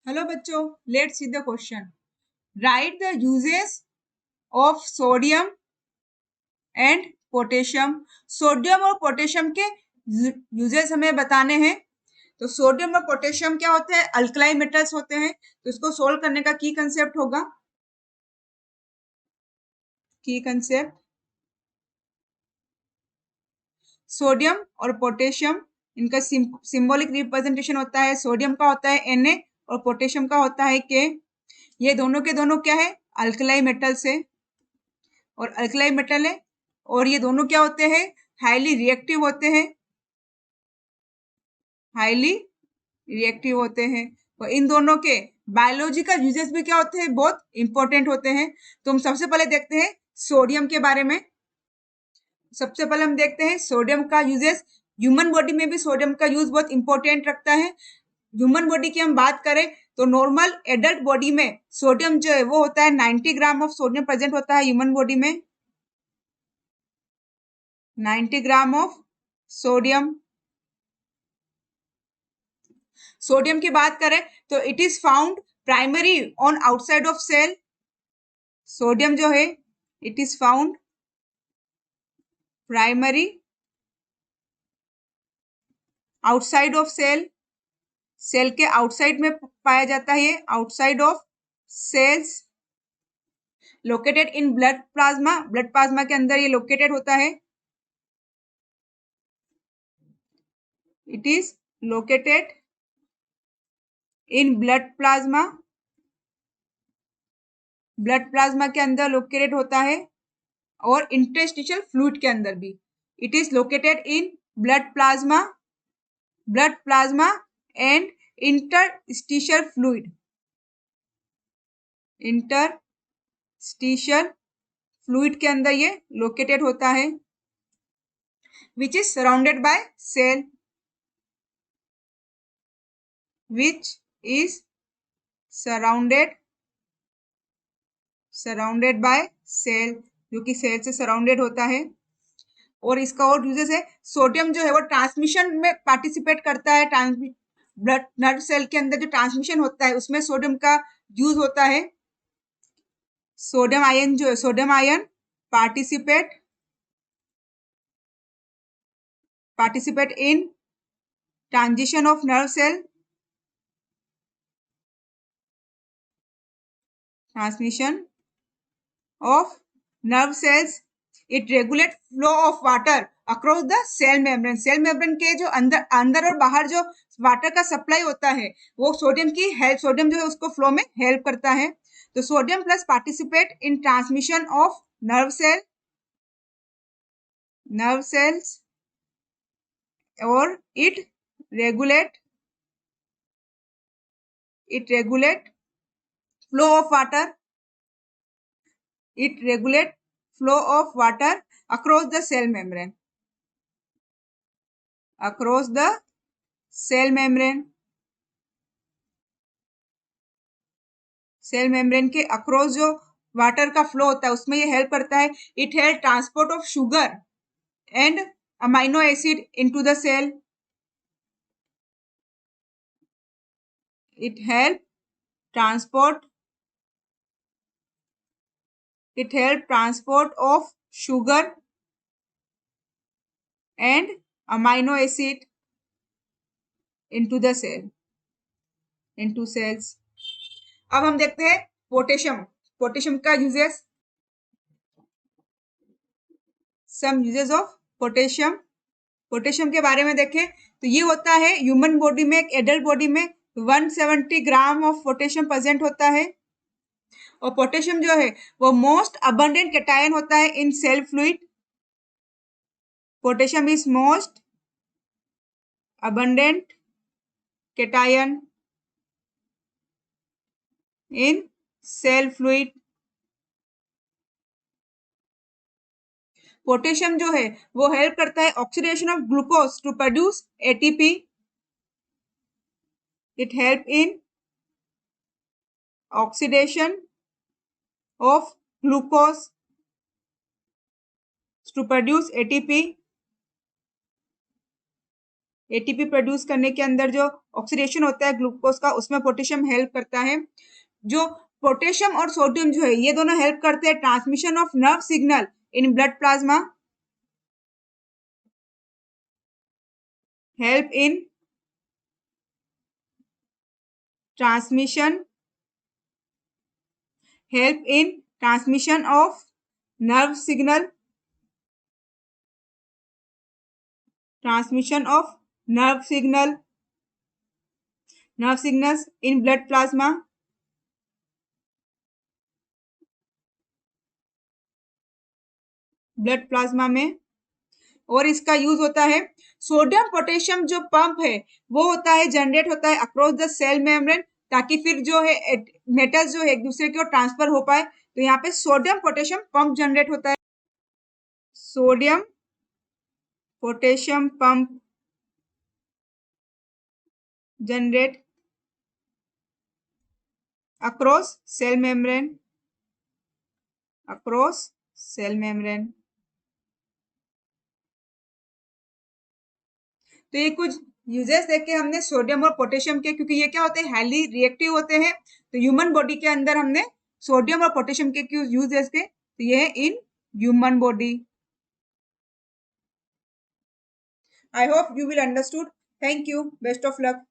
Hello बच्चों, let's see the question. Right the uses of sodium and potassium. Sodium और potassium के uses हमें बताने हैं. तो सोडियम और पोटेशियम क्या होते हैं? अल्कलाई मेटल्स होते हैं. तो इसको सोल्व करने का की कंसेप्ट होगा. की कंसेप्ट, सोडियम और पोटेशियम, इनका सिंबॉलिक रिप्रेजेंटेशन होता है. सोडियम का होता है Na और पोटेशियम का होता है K. ये दोनों के दोनों क्या है? अल्कलाई मेटल्स है और अल्कलाई मेटल है. और ये दोनों क्या होते हैं? हाईली रिएक्टिव होते हैं. हाईली रिएक्टिव होते हैं. और इन दोनों के बायोलॉजिकल यूजेस भी क्या होते हैं? बहुत इंपॉर्टेंट होते हैं. तो हम सबसे पहले देखते हैं सोडियम के बारे में. सबसे पहले हम देखते हैं सोडियम का यूजेस. ह्यूमन बॉडी में भी सोडियम का यूज बहुत इंपॉर्टेंट रखता है. ह्यूमन बॉडी की हम बात करें तो नॉर्मल एडल्ट बॉडी में सोडियम जो है वो होता है 90 ग्राम ऑफ सोडियम प्रेजेंट होता है ह्यूमन बॉडी में. 90 ग्राम ऑफ सोडियम. सोडियम की बात करें तो it is found primary on outside of cell. Sodium जो है it is found primary outside of cell. Cell के आउटसाइड में पाया जाता है. Outside of cells. Located in blood plasma. Blood plasma के अंदर ये लोकेटेड होता है. It is located in blood plasma. Blood plasma के अंदर लोकेटेड होता है और इंटरस्टिशियल फ्लूइड के अंदर भी. It is located in blood plasma and interstitial fluid. Interstitial fluid के अंदर ये लोकेटेड होता है. Which is surrounded by cell. Which is surrounded by cell, जो कि सेल से सराउंडेड होता है. और इसका और यूजेस है. सोडियम जो है वो ट्रांसमिशन में पार्टिसिपेट करता है. ब्लड नर्व सेल के अंदर जो ट्रांसमिशन होता है उसमें सोडियम का यूज होता है. सोडियम आयन जो है, sodium ion participate in transition of nerve cell. Transmission of nerve cells. It regulate flow of water across the cell membrane. Cell membrane के जो अंदर और बाहर जो वाटर का सप्लाई होता है वो सोडियम की हेल्प, सोडियम जो है उसको फ्लो में हेल्प करता है. तो sodium plus participate in transmission of nerve cells और regulate it regulate flow of water. It regulate flow of water across the cell membrane. Across the cell membrane. Cell membrane के across जो water का flow होता है उसमें ये help करता है. It help transport of sugar and amino acid into the cell. It help transport of sugar and amino acid into the cell, into cells. अब हम देखते हैं पोटेशियम. पोटेशियम का uses. Some uses of potassium. Potassium के बारे में देखें तो ये होता है ह्यूमन बॉडी में, एक एडल्ट बॉडी में 170 ग्राम ऑफ पोटेशियम प्रेजेंट होता है. और पोटेशियम जो है वो मोस्ट अबंडेंट कैटायन होता है in cell fluid. Potassium is most abundant cation in cell fluid. Potassium जो है वो हेल्प करता है oxidation of glucose to produce ATP. It help in oxidation of glucose to produce ATP. ATP produce करने के अंदर जो ऑक्सीडेशन होता है ग्लूकोज का, उसमें पोटेशियम हेल्प करता है। जो पोटेशियम और सोडियम जो है ये दोनों हेल्प करते हैं transmission of nerve signal in blood plasma, help in transmission of nerve signal, transmission of nerve signals in blood plasma, blood plasma में। और इसका यूज होता है सोडियम पोटेशियम जो पंप है वो होता है जनरेट होता है अक्रॉस द सेल मेम्ब्रेन, ताकि फिर जो है मेटल्स जो है एक दूसरे की ओर ट्रांसफर हो पाए। तो यहाँ पे सोडियम पोटेशियम पंप जनरेट होता है, sodium potassium pump generate across cell membrane, across cell membrane। तो ये कुछ यूजेस देखे हमने सोडियम और पोटेशियम के, क्योंकि ये क्या होते हैं हाईली रिएक्टिव होते हैं। तो ह्यूमन बॉडी के अंदर हमने सोडियम और पोटेशियम के यूज देखे, तो ये है in human body. I hope you will understood. Thank you, best of luck.